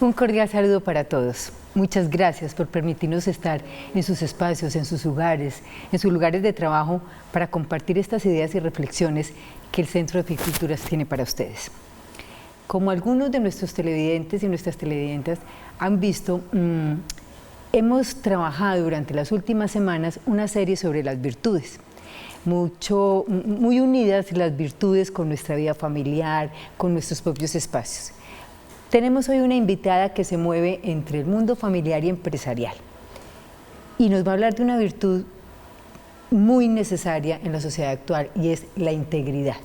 Un cordial saludo para todos. Muchas gracias por permitirnos estar en sus espacios, en sus lugares de trabajo para compartir estas ideas y reflexiones que el Centro de Apiculturas tiene para ustedes. Como algunos de nuestros televidentes y nuestras televidentes han visto, hemos trabajado durante las últimas semanas una serie sobre las virtudes. Muy unidas las virtudes con nuestra vida familiar, con nuestros propios espacios. Tenemos hoy una invitada que se mueve entre el mundo familiar y empresarial y nos va a hablar de una virtud muy necesaria en la sociedad actual y es la integridad.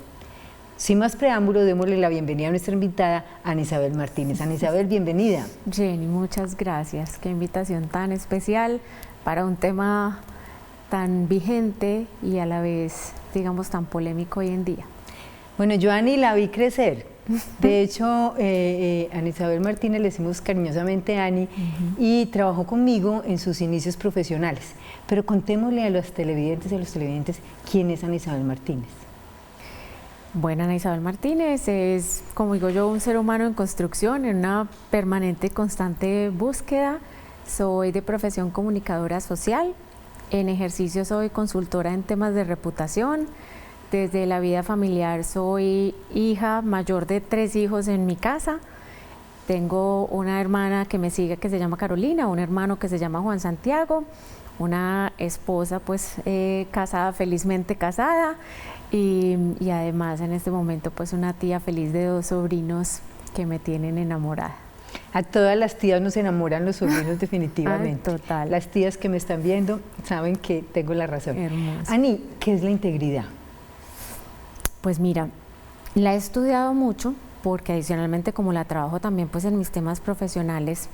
Sin más preámbulo, démosle la bienvenida a nuestra invitada, Ana Isabel Martínez. Ana Isabel, bienvenida. Jenny, muchas gracias. Qué invitación tan especial para un tema tan vigente y a la vez, digamos, tan polémico hoy en día. Bueno, yo a Ani la vi crecer. De hecho, Ana Isabel Martínez, le decimos cariñosamente Ani, y trabajó conmigo en sus inicios profesionales. Pero contémosle a los televidentes y a los televidentes quién es Ana Isabel Martínez. Bueno, Ana Isabel Martínez es, como digo yo, un ser humano en construcción, en una permanente y constante búsqueda. Soy de profesión comunicadora social, en ejercicio soy consultora en temas de reputación. Desde la vida familiar soy hija mayor de 3 hijos en mi casa. Tengo una hermana que me sigue que se llama Carolina, un hermano que se llama Juan Santiago, una esposa pues casada, felizmente casada, y además en este momento pues una tía feliz de 2 sobrinos que me tienen enamorada. A todas las tías nos enamoran los sobrinos definitivamente. Ay, total. Las tías que me están viendo saben que tengo la razón. Hermoso. Ani, ¿qué es la integridad? Pues mira, la he estudiado mucho porque adicionalmente como la trabajo también pues en mis temas profesionales,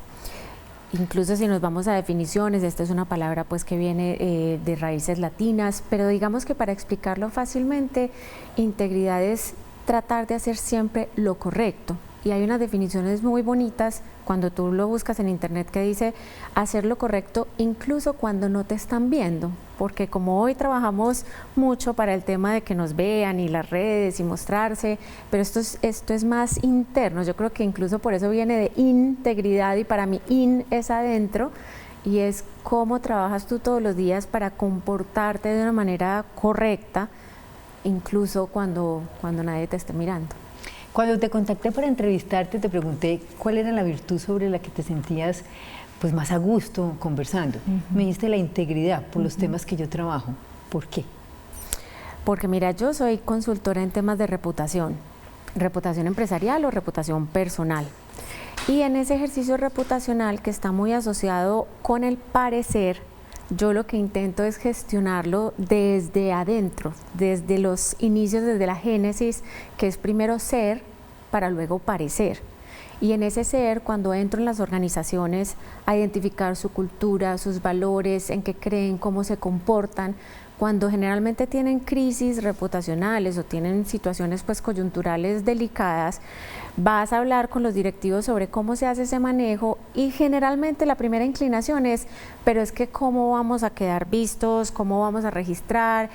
incluso si nos vamos a definiciones, esta es una palabra pues que viene de raíces latinas, pero digamos que para explicarlo fácilmente, integridad es tratar de hacer siempre lo correcto. Y hay unas definiciones muy bonitas cuando tú lo buscas en internet que dice hacer lo correcto incluso cuando no te están viendo, porque como hoy trabajamos mucho para el tema de que nos vean y las redes y mostrarse, pero esto es más interno, yo creo que incluso por eso viene de integridad y para mí in es adentro y es cómo trabajas tú todos los días para comportarte de una manera correcta, incluso cuando nadie te esté mirando. Cuando te contacté para entrevistarte, te pregunté cuál era la virtud sobre la que te sentías pues más a gusto conversando. Me dijiste la integridad por los temas que yo trabajo. ¿Por qué? Porque mira, yo soy consultora en temas de reputación empresarial o reputación personal. Y en ese ejercicio reputacional que está muy asociado con el parecer, yo lo que intento es gestionarlo desde adentro, desde los inicios, desde la génesis, que es primero ser para luego parecer. Y en ese ser, cuando entro en las organizaciones a identificar su cultura, sus valores, en qué creen, cómo se comportan, cuando generalmente tienen crisis reputacionales o tienen situaciones pues coyunturales delicadas, vas a hablar con los directivos sobre cómo se hace ese manejo y generalmente la primera inclinación es, pero es que cómo vamos a quedar vistos, cómo vamos a registrar,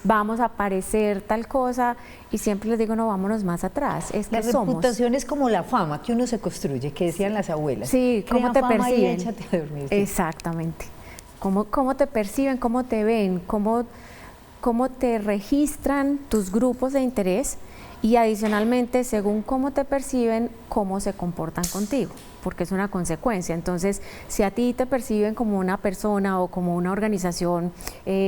vamos a aparecer tal cosa y siempre les digo, no, vámonos más atrás, es que La reputación es como la fama que uno se construye, que decían las abuelas. Sí, cómo te perciben. Y échate a dormir. Exactamente. Cómo te perciben, cómo te ven, cómo te registran tus grupos de interés y adicionalmente, según cómo te perciben, cómo se comportan contigo, porque es una consecuencia. Entonces, si a ti te perciben como una persona o como una organización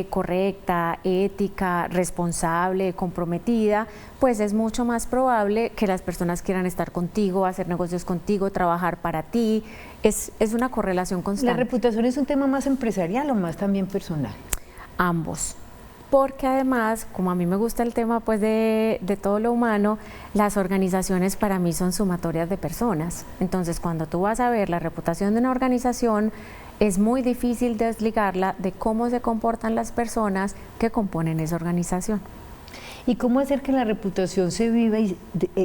correcta, ética, responsable, comprometida, pues es mucho más probable que las personas quieran estar contigo, hacer negocios contigo, trabajar para ti. Es una correlación constante. ¿La reputación es un tema más empresarial o más también personal? Ambos. Porque además, como a mí me gusta el tema pues de todo lo humano, las organizaciones para mí son sumatorias de personas. Entonces, cuando tú vas a ver la reputación de una organización, es muy difícil desligarla de cómo se comportan las personas que componen esa organización. ¿Y cómo hacer que la reputación se viva, y,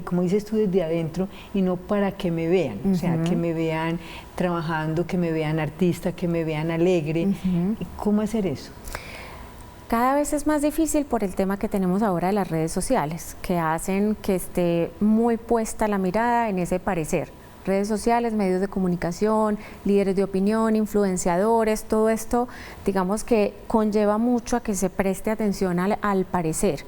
como dices tú, desde adentro y no para que me vean? O sea, que me vean trabajando, que me vean artista, que me vean alegre. ¿Cómo hacer eso? Cada vez es más difícil por el tema que tenemos ahora de las redes sociales, que hacen que esté muy puesta la mirada en ese parecer. redes sociales, medios de comunicación, líderes de opinión, influenciadores, todo esto, digamos que conlleva mucho a que se preste atención al parecer.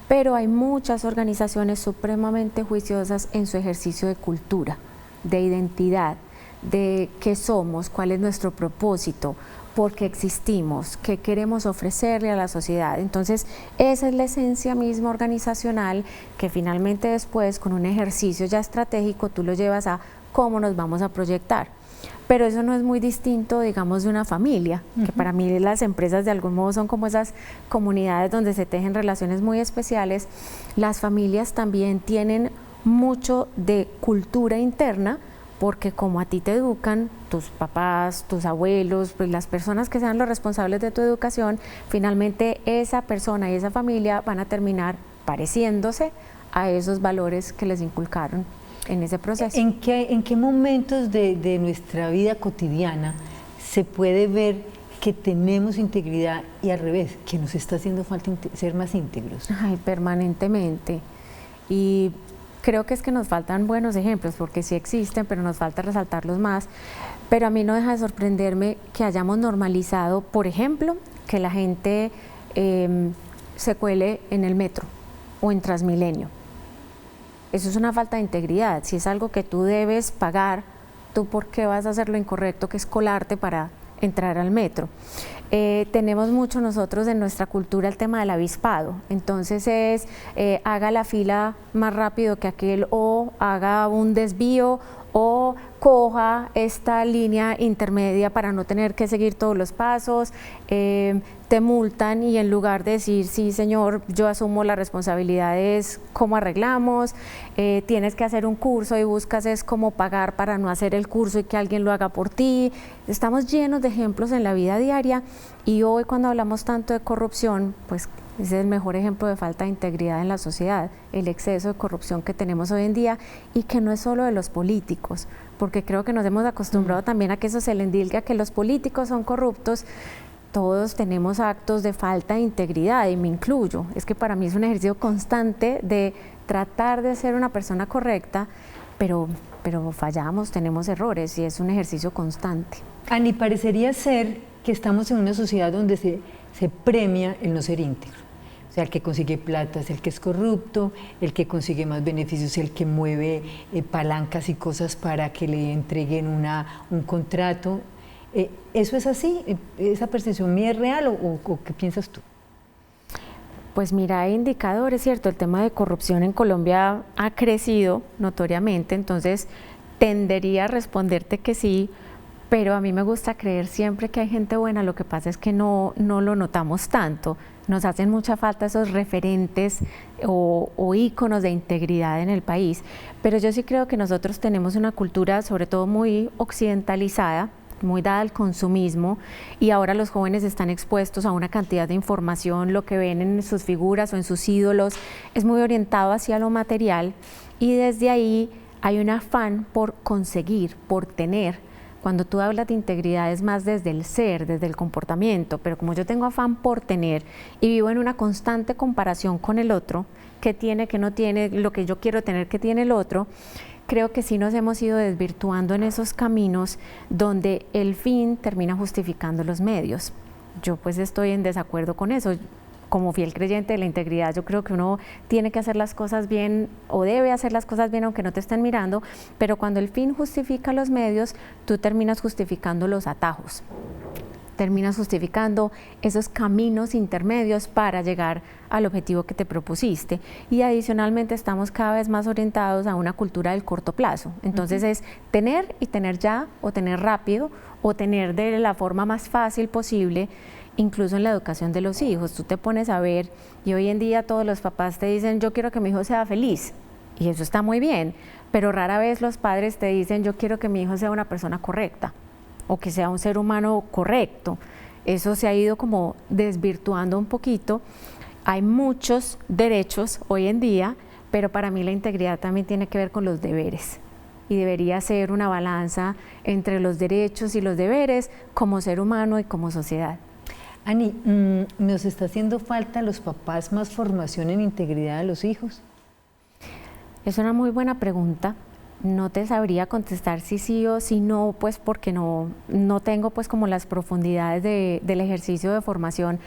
Pero hay muchas organizaciones supremamente juiciosas en su ejercicio de cultura, de identidad, de qué somos, cuál es nuestro propósito, por qué existimos, qué queremos ofrecerle a la sociedad. Entonces, esa es la esencia misma organizacional que finalmente después, con un ejercicio ya estratégico, tú lo llevas a cómo nos vamos a proyectar. Pero eso no es muy distinto, digamos, de una familia, que para mí las empresas de algún modo son como esas comunidades donde se tejen relaciones muy especiales. Las familias también tienen mucho de cultura interna, porque como a ti te educan tus papás, tus abuelos, pues las personas que sean los responsables de tu educación, finalmente esa persona y esa familia van a terminar pareciéndose a esos valores que les inculcaron en ese proceso. ¿En qué momentos de nuestra vida cotidiana se puede ver que tenemos integridad y al revés, que nos está haciendo falta ser más íntegros? Ay, permanentemente. Y creo que es que nos faltan buenos ejemplos, porque sí existen, pero nos falta resaltarlos más. Pero a mí no deja de sorprenderme que hayamos normalizado, por ejemplo, que la gente se cuele en el metro o en Transmilenio. Eso es una falta de integridad. Si es algo que tú debes pagar, ¿tú por qué vas a hacer lo incorrecto que es colarte para entrar al metro? Tenemos mucho nosotros en nuestra cultura el tema del avispado, entonces es haga la fila más rápido que aquel, o haga un desvío, o coja esta línea intermedia para no tener que seguir todos los pasos. Te multan y en lugar de decir sí señor, yo asumo la responsabilidad, es cómo arreglamos. Tienes que hacer un curso y buscas es cómo pagar para no hacer el curso y que alguien lo haga por ti. Estamos llenos de ejemplos en la vida diaria, y hoy cuando hablamos tanto de corrupción, pues ese es el mejor ejemplo de falta de integridad en la sociedad, el exceso de corrupción que tenemos hoy en día, y que no es solo de los políticos, porque creo que nos hemos acostumbrado también a que eso se le endilgue a que los políticos son corruptos. Todos tenemos actos de falta de integridad, y me incluyo. Es que para mí es un ejercicio constante de tratar de ser una persona correcta, pero fallamos, tenemos errores, y es un ejercicio constante. Ani, parecería ser que estamos en una sociedad donde se premia el no ser íntegro. O sea, el que consigue plata es el que es corrupto, el que consigue más beneficios es el que mueve palancas y cosas para que le entreguen un contrato. ¿Eso es así? ¿Esa percepción mía es real o qué piensas tú? Pues mira, hay indicadores, ¿cierto? El tema de corrupción en Colombia ha crecido notoriamente, entonces tendería a responderte que sí, pero a mí me gusta creer siempre que hay gente buena. Lo que pasa es que no lo notamos tanto. Nos hacen mucha falta esos referentes o íconos de integridad en el país, pero yo sí creo que nosotros tenemos una cultura sobre todo muy occidentalizada, muy dada al consumismo, y ahora los jóvenes están expuestos a una cantidad de información. Lo que ven en sus figuras o en sus ídolos es muy orientado hacia lo material, y desde ahí hay un afán por conseguir, por tener. Cuando tú hablas de integridad es más desde el ser, desde el comportamiento, pero como yo tengo afán por tener y vivo en una constante comparación con el otro, qué tiene, qué no tiene, lo que yo quiero tener, qué tiene el otro, creo que sí nos hemos ido desvirtuando en esos caminos donde el fin termina justificando los medios. Yo pues estoy en desacuerdo con eso. Como fiel creyente de la integridad, yo creo que uno tiene que hacer las cosas bien, o debe hacer las cosas bien aunque no te estén mirando, pero cuando el fin justifica los medios, tú terminas justificando los atajos, terminas justificando esos caminos intermedios para llegar al objetivo que te propusiste. Y adicionalmente estamos cada vez más orientados a una cultura del corto plazo. Entonces es tener y tener ya, o tener rápido, o tener de la forma más fácil posible. Incluso en la educación de los hijos, tú te pones a ver, y hoy en día todos los papás te dicen yo quiero que mi hijo sea feliz, y eso está muy bien, pero rara vez los padres te dicen yo quiero que mi hijo sea una persona correcta, o que sea un ser humano correcto. Eso se ha ido como desvirtuando un poquito. Hay muchos derechos hoy en día, pero para mí la integridad también tiene que ver con los deberes, y debería ser una balanza entre los derechos y los deberes como ser humano y como sociedad. Ani, ¿nos está haciendo falta a los papás más formación en integridad de los hijos? Es una muy buena pregunta. No te sabría contestar si sí o si no, pues porque no tengo pues como las profundidades del ejercicio de formación,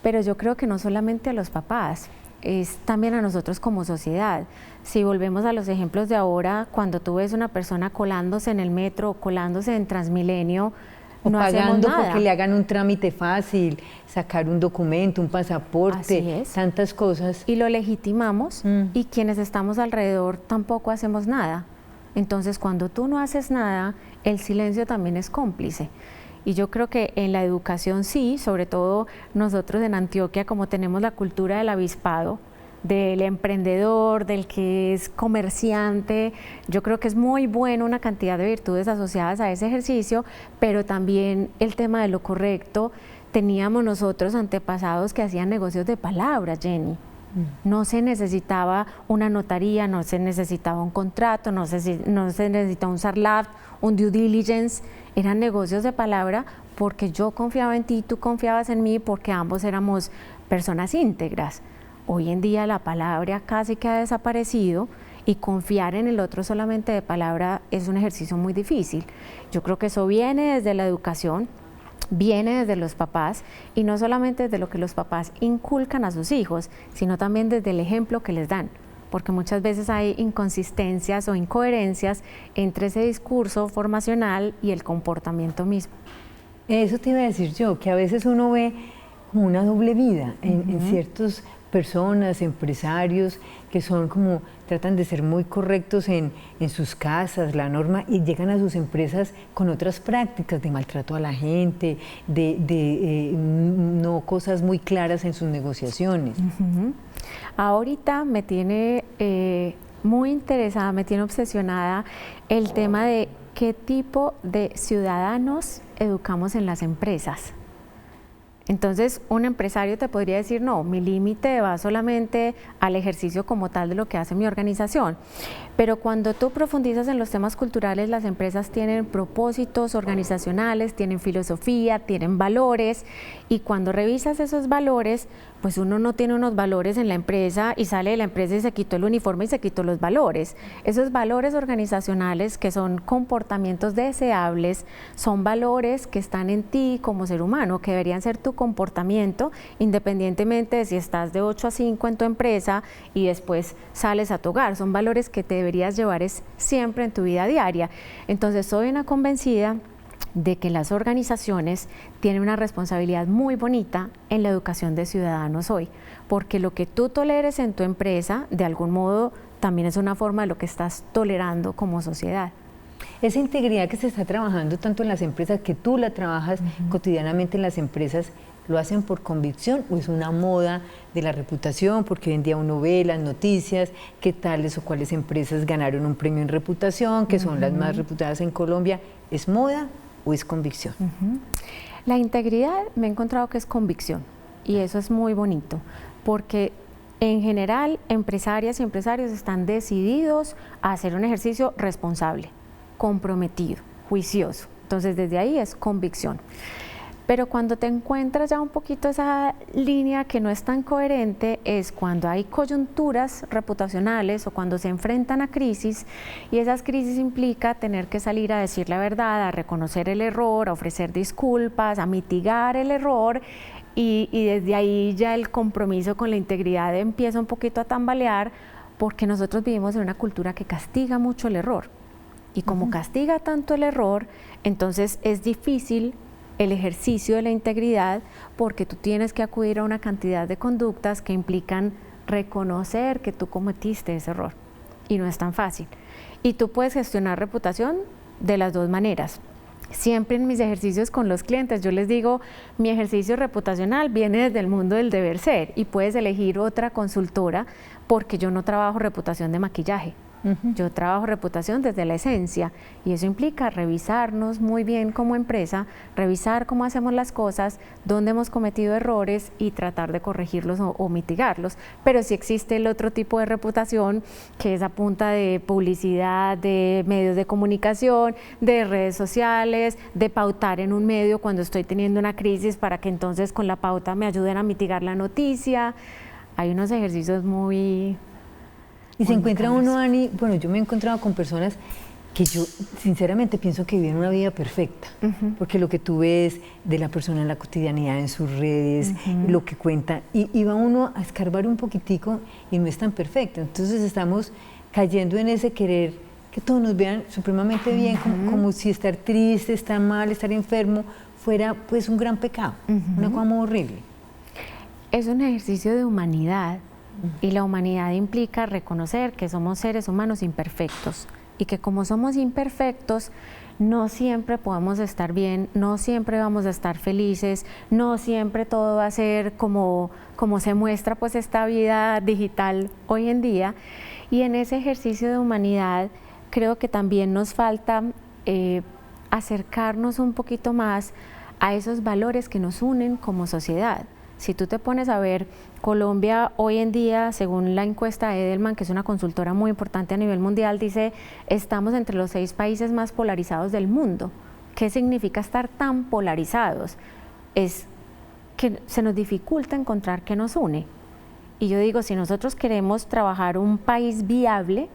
pero yo creo que no solamente a los papás, es también a nosotros como sociedad. Si volvemos a los ejemplos de ahora, cuando tú ves una persona colándose en el metro o colándose en Transmilenio, o no pagando hacemos nada. porque le hagan un trámite fácil, sacar un documento, un pasaporte, tantas cosas. Y lo legitimamos y quienes estamos alrededor tampoco hacemos nada. Entonces, cuando tú no haces nada, el silencio también es cómplice. Y yo creo que en la educación sí, sobre todo nosotros en Antioquia, como tenemos la cultura del avispado, del emprendedor, del que es comerciante, yo creo que es muy bueno una cantidad de virtudes asociadas a ese ejercicio, pero también el tema de lo correcto. Teníamos nosotros antepasados que hacían negocios de palabras, Jenny. No se necesitaba una notaría, no se necesitaba un contrato, no se necesitaba un SARLAF, un due diligence, eran negocios de palabra porque yo confiaba en ti, tú confiabas en mí, porque ambos éramos personas íntegras. Hoy en día la palabra casi que ha desaparecido y confiar en el otro solamente de palabra es un ejercicio muy difícil. Yo creo que eso viene desde la educación, viene desde los papás, y no solamente desde lo que los papás inculcan a sus hijos, sino también desde el ejemplo que les dan, porque muchas veces hay inconsistencias o incoherencias entre ese discurso formacional y el comportamiento mismo. Eso te iba a decir yo, que a veces uno ve como una doble vida en ciertas personas, empresarios, que son como, tratan de ser muy correctos en sus casas, la norma, y llegan a sus empresas con otras prácticas de maltrato a la gente, de no cosas muy claras en sus negociaciones. Ahorita me tiene muy interesada, me tiene obsesionada el tema de qué tipo de ciudadanos educamos en las empresas. Entonces, un empresario te podría decir, no, mi límite va solamente al ejercicio como tal de lo que hace mi organización. Pero cuando tú profundizas en los temas culturales, las empresas tienen propósitos organizacionales, tienen filosofía, tienen valores, y cuando revisas esos valores, pues uno no tiene unos valores en la empresa y sale de la empresa y se quitó el uniforme y se quitó los valores. Esos valores organizacionales, que son comportamientos deseables, son valores que están en ti como ser humano, que deberían ser tu comportamiento, independientemente de si estás de 8 a 5 en tu empresa y después sales a tu hogar. Son valores que te deberías llevar siempre en tu vida diaria. Entonces, soy una convencida de que las organizaciones tienen una responsabilidad muy bonita en la educación de ciudadanos hoy, porque lo que tú toleres en tu empresa, de algún modo, también es una forma de lo que estás tolerando como sociedad. Esa integridad que se está trabajando tanto en las empresas, que tú la trabajas cotidianamente en las empresas, ¿lo hacen por convicción o es una moda de la reputación? Porque hoy en día uno ve las noticias, qué tales o cuáles empresas ganaron un premio en reputación, que son las más reputadas en Colombia. ¿Es moda o es convicción? La integridad me he encontrado que es convicción, y eso es muy bonito, porque en general empresarias y empresarios están decididos a hacer un ejercicio responsable, comprometido, juicioso. Entonces, desde ahí es convicción. Pero cuando te encuentras ya un poquito esa línea que no es tan coherente, es cuando hay coyunturas reputacionales o cuando se enfrentan a crisis, y esas crisis implica tener que salir a decir la verdad, a reconocer el error, a ofrecer disculpas, a mitigar el error, y desde ahí ya el compromiso con la integridad empieza un poquito a tambalear, porque nosotros vivimos en una cultura que castiga mucho el error, y como castiga tanto el error, entonces es difícil el ejercicio de la integridad, porque tú tienes que acudir a una cantidad de conductas que implican reconocer que tú cometiste ese error, y no es tan fácil. Y tú puedes gestionar reputación de las dos maneras. Siempre en mis ejercicios con los clientes yo les digo, mi ejercicio reputacional viene desde el mundo del deber ser, y puedes elegir otra consultora, porque yo no trabajo reputación de maquillaje. Yo trabajo reputación desde la esencia, y eso implica revisarnos muy bien como empresa, revisar cómo hacemos las cosas, dónde hemos cometido errores y tratar de corregirlos o mitigarlos. Pero sí existe el otro tipo de reputación, que es a punta de publicidad, de medios de comunicación, de redes sociales, de pautar en un medio cuando estoy teniendo una crisis para que entonces con la pauta me ayuden a mitigar la noticia. Hay unos ejercicios muy Y se encuentra uno, Ani, bueno, yo me he encontrado con personas que yo sinceramente pienso que viven una vida perfecta, porque lo que tú ves de la persona en la cotidianidad, en sus redes, lo que cuenta, y va uno a escarbar un poquitico y no es tan perfecto. Entonces estamos cayendo en ese querer que todos nos vean supremamente bien, como si estar triste, estar mal, estar enfermo fuera pues un gran pecado, una cosa muy horrible. Es un ejercicio de humanidad, y la humanidad implica reconocer que somos seres humanos imperfectos, y que como somos imperfectos, no siempre podemos estar bien, no siempre vamos a estar felices, no siempre todo va a ser como se muestra pues esta vida digital hoy en día. Y en ese ejercicio de humanidad creo que también nos falta acercarnos un poquito más a esos valores que nos unen como sociedad. Si tú te pones a ver, Colombia hoy en día, según la encuesta de Edelman, que es una consultora muy importante a nivel mundial, dice, estamos entre los 6 países más polarizados del mundo. ¿Qué significa estar tan polarizados? Es que se nos dificulta encontrar qué nos une. Y yo digo, si nosotros queremos trabajar un país viable,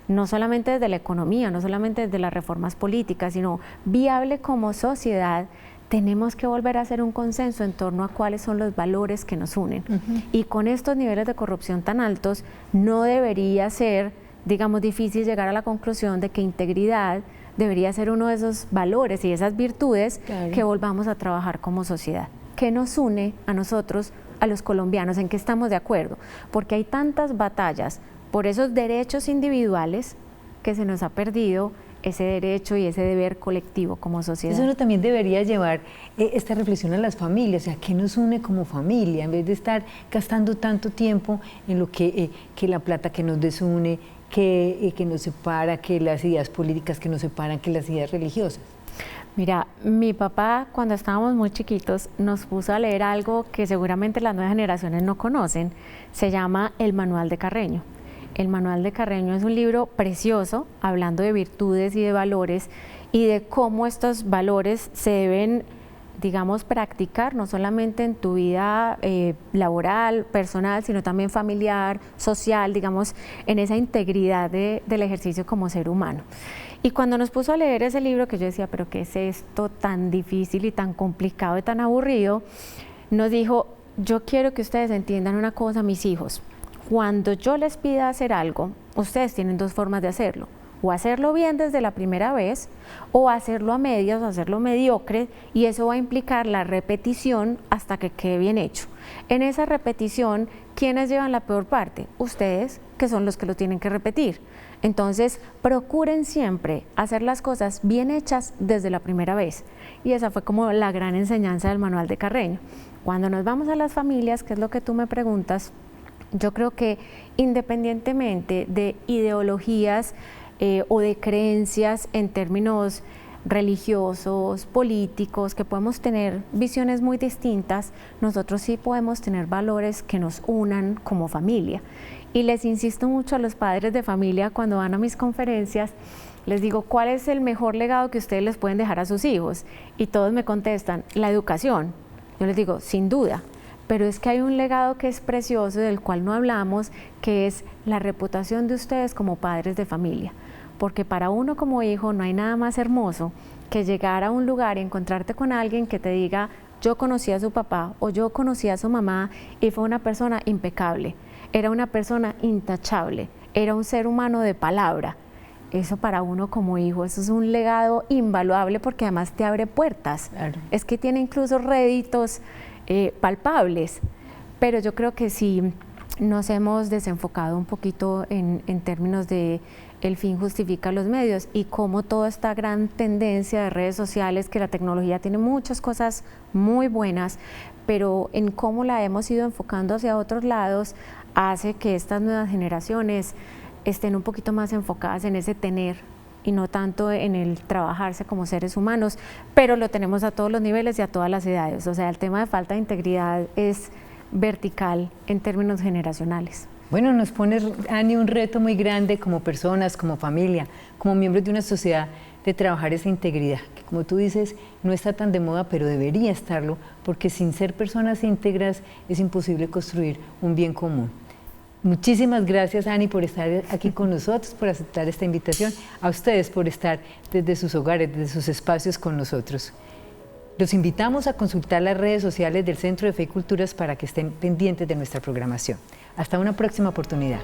no solamente desde la economía, no solamente desde las reformas políticas, sino viable como sociedad, tenemos que volver a hacer un consenso en torno a cuáles son los valores que nos unen. Y con estos niveles de corrupción tan altos, no debería ser, digamos, difícil llegar a la conclusión de que integridad debería ser uno de esos valores y esas virtudes que volvamos a trabajar como sociedad. ¿Qué nos une a nosotros, a los colombianos? ¿En qué estamos de acuerdo? Porque hay tantas batallas por esos derechos individuales que se nos ha perdido ese derecho y ese deber colectivo como sociedad. Eso también debería llevar esta reflexión a las familias, o sea, ¿qué nos une como familia? En vez de estar gastando tanto tiempo en lo que la plata que nos desune, que nos separa, que las ideas políticas que nos separan, que las ideas religiosas. Mira, mi papá cuando estábamos muy chiquitos nos puso a leer algo que seguramente las nuevas generaciones no conocen, se llama El Manual de Carreño. El Manual de Carreño es un libro precioso, hablando de virtudes y de valores y de cómo estos valores se deben, digamos, practicar no solamente en tu vida laboral, personal, sino también familiar, social, digamos, en esa integridad del ejercicio como ser humano. Y cuando nos puso a leer ese libro, que yo decía, pero ¿qué es esto tan difícil y tan complicado y tan aburrido? Nos dijo, yo quiero que ustedes entiendan una cosa, mis hijos. Cuando yo les pida hacer algo, ustedes tienen 2 formas de hacerlo, o hacerlo bien desde la primera vez, o hacerlo a medias, o hacerlo mediocre, y eso va a implicar la repetición hasta que quede bien hecho. En esa repetición, ¿quiénes llevan la peor parte? Ustedes, que son los que lo tienen que repetir. Entonces, procuren siempre hacer las cosas bien hechas desde la primera vez. Y esa fue como la gran enseñanza del Manual de Carreño. Cuando nos vamos a las familias, que es lo que tú me preguntas, yo creo que independientemente de ideologías o de creencias en términos religiosos, políticos, que podemos tener visiones muy distintas, nosotros sí podemos tener valores que nos unan como familia. Y les insisto mucho a los padres de familia cuando van a mis conferencias, les digo, ¿cuál es el mejor legado que ustedes les pueden dejar a sus hijos? Y todos me contestan, la educación. Yo les digo, sin duda. Pero es que hay un legado que es precioso, del cual no hablamos, que es la reputación de ustedes como padres de familia. Porque para uno como hijo no hay nada más hermoso que llegar a un lugar y encontrarte con alguien que te diga, yo conocí a su papá o yo conocí a su mamá y fue una persona impecable, era una persona intachable, era un ser humano de palabra. Eso para uno como hijo, eso es un legado invaluable porque además te abre puertas. Claro. Es que tiene incluso réditos palpables, pero yo creo que sí nos hemos desenfocado un poquito en términos de el fin justifica los medios y cómo toda esta gran tendencia de redes sociales, que la tecnología tiene muchas cosas muy buenas, pero en cómo la hemos ido enfocando hacia otros lados, hace que estas nuevas generaciones estén un poquito más enfocadas en ese tener y no tanto en el trabajarse como seres humanos, pero lo tenemos a todos los niveles y a todas las edades. O sea, el tema de falta de integridad es vertical en términos generacionales. Bueno, nos pone, Ani, un reto muy grande como personas, como familia, como miembros de una sociedad, de trabajar esa integridad, que como tú dices, no está tan de moda, pero debería estarlo, porque sin ser personas íntegras es imposible construir un bien común. Muchísimas gracias, Ani, por estar aquí con nosotros, por aceptar esta invitación, a ustedes por estar desde sus hogares, desde sus espacios con nosotros. Los invitamos a consultar las redes sociales del Centro de Fe y Culturas para que estén pendientes de nuestra programación. Hasta una próxima oportunidad.